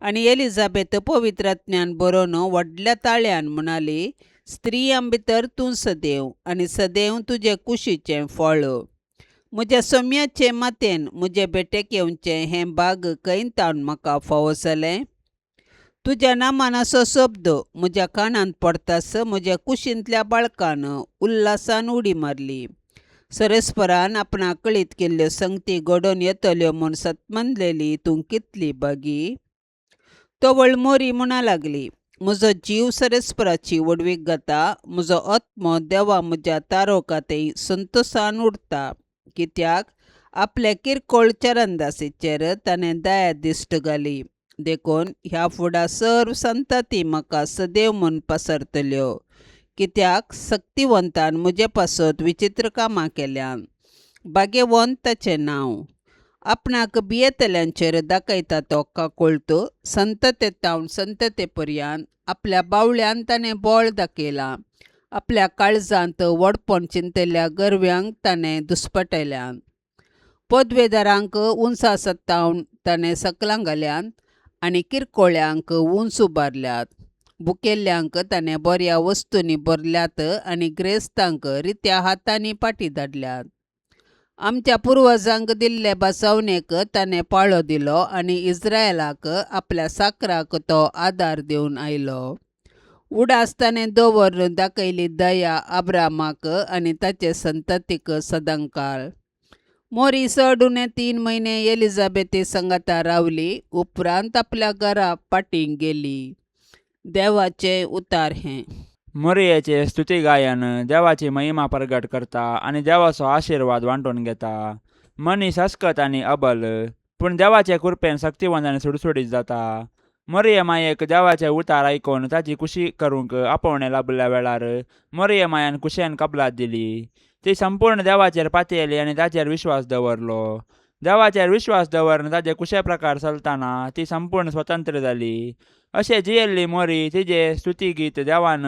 आनी एलिझाबेथ पवित्रात्म्यान बरोवन व्हडल्या ताळ्यान म्हणाली, स्त्रियां भितर तूं सदैव आनी सदैव तुजे कुशीचें फळ. म्हज्या सोम्याचे मातेन म्हजे बेटेक येवचें हें भाग कैतावन म्हाका फावो जालें. तुज्या नामान असो शब्द म्हज्या कानांत पडतास म्हज्या कुशींतल्या बाळकान उल्हासान उडी मारली. सरस्परान आपणाक कळीत केल्ल्यो संगती घडोवन येतल्यो म्हूण सतमनलेली तूं कितली बागी. तवळ मोरी म्हणा लागली, म्हजो जीव सरस्पराची वडवीक घाता, म्हजो आत्मो देवा म्हज्या तारोकातेय संतोशान उरता. कित्याक आपल्या किरकोळ चरणदासीचेर ताणें दया दिश्ट घाली. देखून ह्या फुडा सर्व संतती म्हाका सदैव म्हूण पसरतल्यो. कित्याक शक्तिवंतान म्हजे पासत विचित्र कामां केल्यान. भाग्यवंत ताचें नांव. आपणाक भियेतल्यांचेर दाखयता तो काकूळतो. संततेतावन संतते पर्यंत आपल्या बावळ्यान ताणें बोळ दाखयलां. आपल्या काळजांत व्हडपण चिंतयल्ल्या गर्व्यांक ताणें दुस्पटयल्यान. पदवेदारांक उंचा सत्तावन ताणें सकलां घाल्यात आनी किरकोळ्यांक उंच उबारल्यात. भुकेल्ल्यांक ताणें बऱ्या वस्तूंनी भरल्यात आनी ग्रेस्तांक रित्या हातांनी पाटी धाडल्यात. आमच्या पुर्वजांक दिल्ले बसवणेक ताणें पाळो दिलो आनी इस्रायलाक आपल्या साकराक तो आदार दिवन आयलो. उडास ताणें दवरून दाखयली दया अब्रामाक आनी ताचे संततीक सदांकाळ. मोरी चड उणे 3 म्हयने एलिझाबेती संगता रावली. उपरांत आपल्या घरा पाटींक गेली. देवाचे उतार हें. मोरयेचे स्तुती गायन देवाची महिमा प्रगट करता आनी देवाचो आशिर्वाद वांटून घेता. मनीस हस्कत आनी अबल, पूण देवाचे कृपेन शक्तिवंत आनी सुडसुडीत जाता. मोरये मायेक देवाचे उतार आयकून ताची कुशी करूंक आपोवणें लाभल्या वेळार मोरये मायान कुशेन कबलात दिली. ती संपूर्ण देवाचेर पातयेली आनी ताचेर विश्वास दवरलो. देवाचेर विश्वास दवरून ताचे कुशे प्रकार चलतना ती संपूर्ण स्वतंत्र जाली. अशें जियेल्ली मोरी तिजे स्तुतीगीत देवान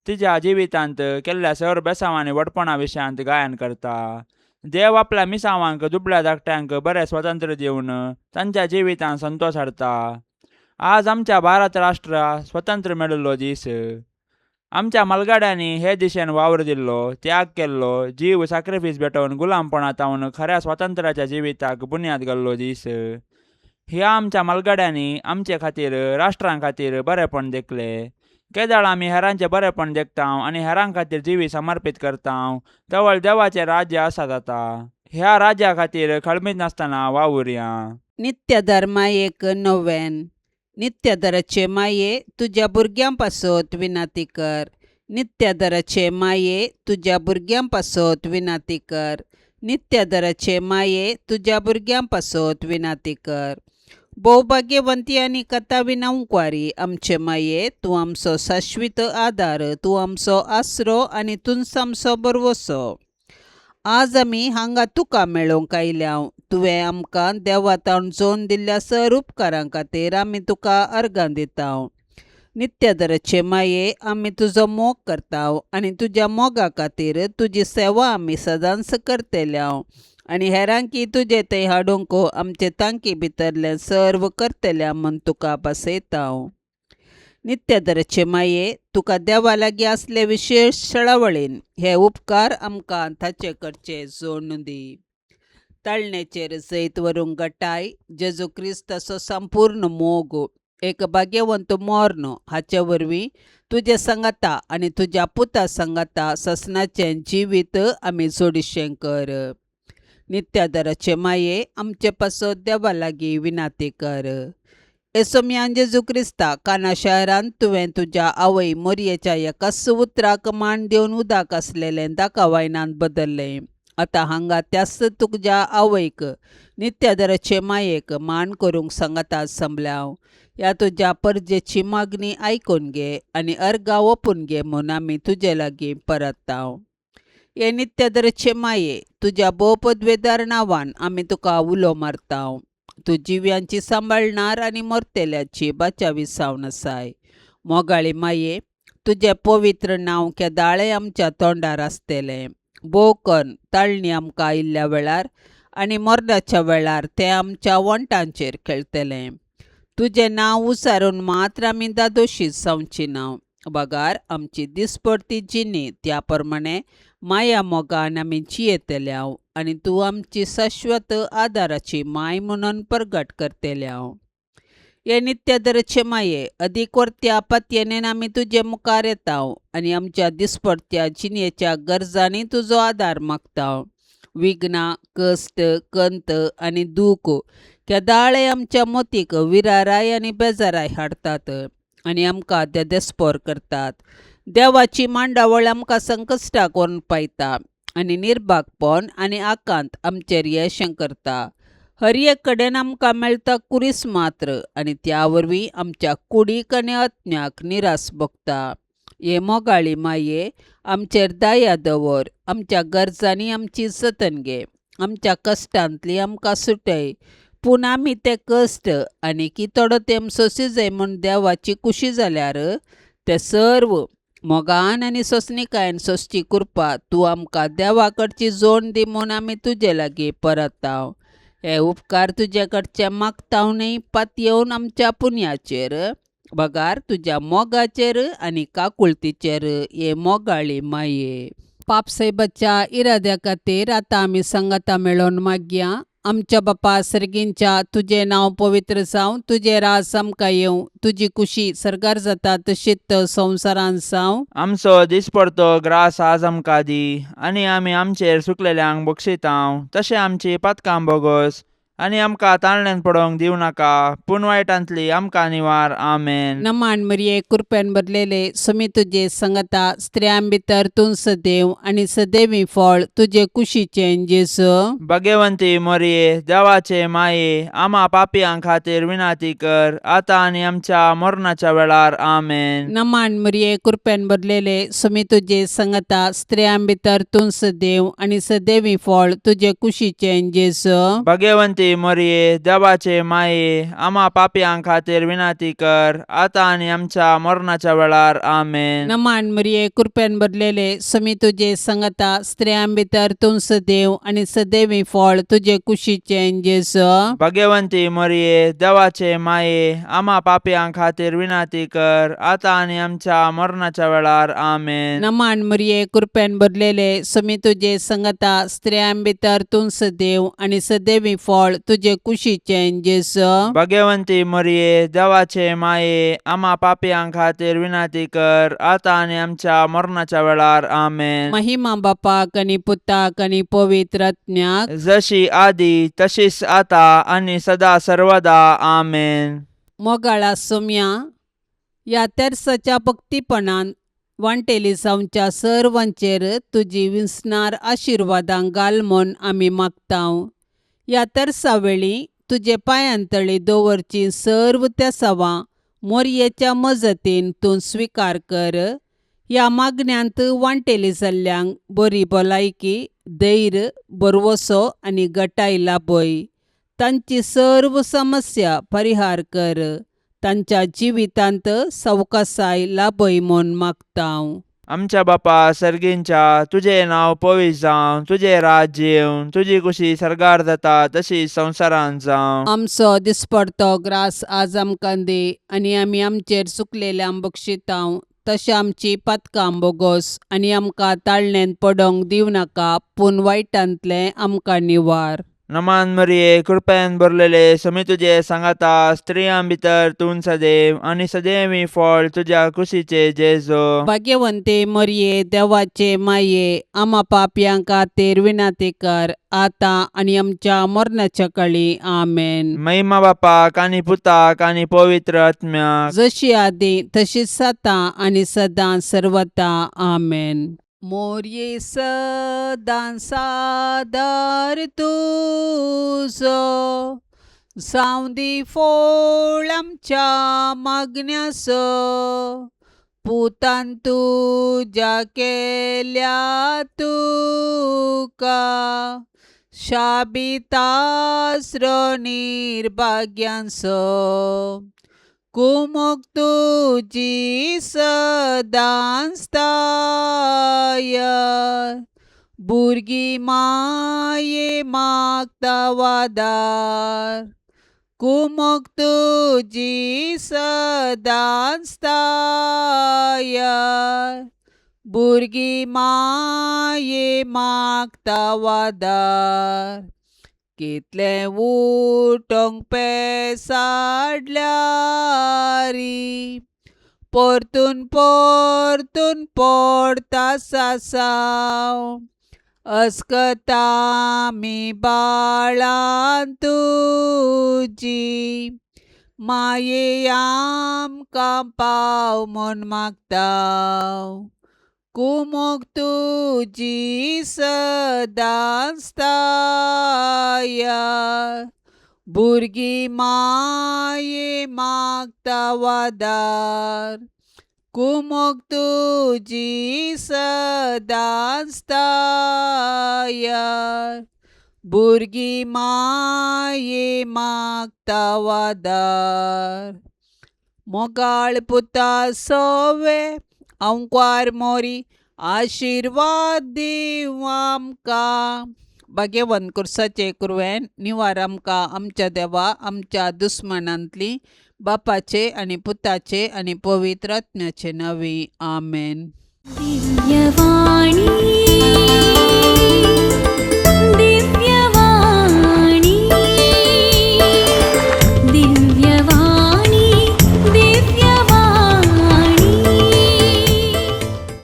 तिच्या जिवितांत केल्ल्या सर्व बेसांव आनी वडपणा विशयांत गायन करता. देव आपल्या मिसावांक दुबळ्या धाकट्यांक बरें स्वतंत्र दिवन तांच्या जिवितांत संतोश हाडता. आज आमच्या भारत राष्ट्र स्वतंत्र मेळिल्लो दीस. आमच्या मलगाड्यांनी हे दिशेन वावर दिल्लो, त्याग केल्लो, जीव सॅक्रिफीस भेटोवन गुलामपणांतावन खऱ्या स्वातंत्र्याच्या जिविताक बुन्याद घाल्लो दीस. ह्या आमच्या मलगाड्यांनी आमचे खातीर राष्ट्रां खातीर बरेपण देखले. केदाळ आमी हेरांचें बरेपण देखतांव आनी हेरां खातीर जिवी समर्पीत करतांव, तवळ देवाचें राज्य आसा जाता. ह्या राज्या खातीर खळमीत नासतना वावुरया. नित्य धर्मायेक नोवेन. नित्यधराचे माये तुज्या भुरग्यां पासत विनाती कर. नित्यधराचे माये तुज्या भुरग्यां पासत विनाती कर. नित्यधराचे माये तुज्या भुरग्यां पासत विनाती कर. भोवभाग्यवंती आनी कथा विनांकवारी आमचे माये, तूं आमचो शाश्वीत आदार, तूं आमचो आसरो आनी तुंच आमचो बरवसो. आज आमी हांगा तुका मेळोवंक आयल्याव. तुवें आमकां देवातावन जोन दिल्ल्या सर उपकारां खातीर आमी तुका अर्गां दितांव. नित्यधराचे माये आमी तुजो मोग करतांव आनी तुज्या मोगा खातीर तुजी सेवा आमी सदांच करतल्यांव आनी हेरांकी तुजे थंय हाडूंक आमचे तांकी भितरलें सर्व करतल्या म्हूण तुका बसयतांव. नित्यधराचे माये तुका देवा लागीं असले विशेष शळावळीन हे उपकार आमकां ताचे कडचे जोडून दी. ताळणेचेर जैत व्हरूंक घटाय जेजू क्रिस्ताचो संपूर्ण मोग, एक भाग्यवंत मोर्न हाचे वरवीं तुजे संगता आनी तुज्या पुता संगता ससनाचें जिवीत आमी जोडिशें कर. नित्यधराचे माये आमचे पासत देवा लागीं विनाती कर. येसोम्यान जेजू क्रिस्ता काना शहरांत तुवें तुज्या आवय मोरयेच्या एकाच उतराक मान दिवन उदाक आसलेलें दाखवायनान बदल्लें. आतां हांगा त्याच तुज्या आवयक नित्यधराचे मायेक मान करूंक सांगातात संबल्याव. ह्या तुज्या परजेची मागणी आयकून घे आनी अर्गां ओपून घे म्हूण आमी तुजे लागीं परतांव. हे नित्यधराचे माये तुज्या भोवपदवेदार नांवान आमी तुका उलो मारतांव. तूं जिव्यांची सांबाळणार आनी मरतेल्याची बाचावी सावन आसाय. मोगाळी माये तुजें पवित्र नांव केदाळे आमच्या तोंडार आसतलें. भोवकन ताळणी आमकां आयिल्ल्या वेळार आनी मरणाच्या वेळार तें आमच्या वंटांचेर खेळटलें. तुजें नांव उसारून मात्र आमी दादोशीत जावची ना. बगार आमची दिसपडती जिणी त्या प्रमाणे माया मोगान आमी जियेतल्या आनी तूं आमची शाश्वत आदाराची माय म्हणून प्रगट करतल्या हे नित्यदरचे माये अधिक वर्त्या पातयेन आमी तुजे मुखार येता आनी आमच्या दिसपडत्या जिणेच्या गरजांनी तुजो आदार मागता. विघ्ना, कश्ट, कंत आनी दूख केदाळे आमच्या मोतीक विराराय आनी बेजाराय हाडतात आनी आमकां देदेस्पोर करतात. देवाची मांडावळ आमकां संकश्टाक व्हरून पायता आनी निर्भागपण आनी आकांत आमचेर येशें करता. हर एक कडेन आमकां मेळटा कुरीस मात्र आनी त्या वरवीं आमच्या कुडीक आनी अत्न्याक निरास भोगता. हे मोगाळी माये आमचेर दया दवर, आमच्या गरजांनी आमची जतन घे, आमच्या कश्टांतली आमकां सुटय. पूण आमी ते कश्ट आनी कितडो तेंप सोंसी जाय म्हूण देवाची कुशी जाल्यार ते सर्व मोगान आनी सोंसणिकायेन सोंसची कृपा तूं आमकां देवा कडची जोड दी म्हूण आमी तुजे लागीं परता. हे उपकार तुजे कडचे मागता न्ही पातयेवन आमच्या पुण्याचेर बगार तुज्या मोगाचेर आनी काकुळतीचेर हे मोगाळी माये. पापसैबाच्या इराद्या खातीर आतां आमी संगता मेळोन मागया. आमच्या बापा सर्गींच्या तुजें नांव पवित्र जावं, तुजें रास आमकां येवं, तुजी कुशी सरकार जाता तशीच संवसारांत जावं. आमचो दिसपडतो ग्रास आज आमकां दी आनी आमी आमचेर सुकलेल्यांक बक्षितांव तशें आमची पातकां बोगोस आनी आमकां ताळण्यांत पडोवंक दिवं नाका पूण वायटांतली आमकां निवार. आमेन. नमान मरिये कृपेन भरलेले समी तुजे संगता स्त्रियां भितर तूं सदैव आनी सदैवी फळ तुजे कुशीचें जेजू. भाग्यवंती मरिये देवाचे माये आमा पापयां खातीर विनाती कर आतां आनी आमच्या मरणाच्या वेळार. आमेन. नमान मरिये कृपेन भरलेले समी तुजे संगता स्त्रियां भितर तूं सदैव आनी सदैवी फळ तुजे कुशीचें जेजू. भाग्यवंती मरिये देवाचे माये आमा पापयां खातीर विनाती कर आतां आनी आमच्या मरणाच्या वेळार. आमेन. नमान मरिये कृपेन भरलेले समी तुजे संगता स्त्रियां भितर तूं सदैव आनी सदैवी फळ तुजे कुशीचें जेजू. भाग्यवंती मरिये देवाचे माये आमा पापयां खातीर विनाती कर आतां आनी आमच्या मरणाच्या वेळार. आमेन. नमान मरिये कृपेन भरलेले समी तुजे संगता स्त्रियां भितर तूं सदैव आनी सदैवी फळ तुजे कुशीचें जेजू. भाग्यवंती मरिये देवाचे माये आमा पापयां खातीर विनाती कर आतां आनी आमच्या मरणाच्या वेळार. आमेन. महिमा बापाक आनी पुताक आनी पवित्र आत्म्याक जशी आदी तशीच आतां आनी सदा सर्वदा. आमेन. मोगाळा सोम्या ह्या तेर्साच्या भक्तीपणान वांटेली जावच्या सर्वांचेर तुजी विस्नार आशिर्वादां घाल म्हूण आमी मागतांव. ह्या तेर्सा वेळी तुजे पांयांतळी दवरची सर्व तेसावां मोरयेच्या मजतीन तूं स्विकार कर. ह्या मागण्यांत वांटेली जाल्ल्यांक बरी भलायकी, धैर्य, बरवसो आनी घटाय लाभय. तांची सर्व समस्या परिहार कर. तांच्या जिवितांत सवकासाय लाभय म्हूण मागतांव. आमच्या बापा सर्गींच्या तुझे नांव पवित्र जावं, तुझे राज्य येवं, तुजी कुशी सरकार जाता तशी संवसारांत जावं. आमचो दिसपडतो ग्रास आज आमकां दे आनी आमी आमचेर चुकलेल्यांक बक्षितांव तशें आमची पातकां बोगोस आनी आमकां ताळणेंत पडोवंक दिवं नाका पूण वायटांतलें आमकां निवार. नमान मरिये कृपेन भरलेले समी तुजे सांगाता स्त्रियां भितर तूं सदैव आनी सदैवी फळ तुज्या कुशीचे जेजू. भाग्यवंते मरिये देवाचे माये आमा पापयां खातीर विनाती कर आतां आनी आमच्या मरणाच्या काळी. आमेन. महिमा बापाक आनी पुताक आनी पवित्र आत्म्याक जशी आदी तशीच आतां आनी सदां सर्वता. आमेन. मोरये सदां सादर तुजो जावं दी फोळ आमच्या मागण्यासो. पुतान तुज्या केल्या तुका शाबितास्रो निर्भाग्यांचो. कुमोक तुजी सदां स्थाय भुरगीं माये मागता वादार. कुमोग तुजी सदांच स्थाय भुरगीं माये मागता वादार कितलें उठोंक पेसाडल्यारी परतून पडता सासाव अस्कता मी बाळां तुजी माये आमकां पाव म्हूण मागता कुमोग तुजी सदांच स्थाय भुरगीं माये मागता वादार कुमोग तुजी सदांच स्थाय भुरगीं माये मागता वादार मोगाळ पुता सोवे अंकवार मोरी आशिर्वाद दिव आमकां भाग्यवन कुर्साचे कुरवेन निवार आमकां आमच्या देवा आमच्या दुस्मनांतली बापाचे आणि पुताचे आणि पवित्र आत्म्याचे नावी आमेन. दिव्यवाणी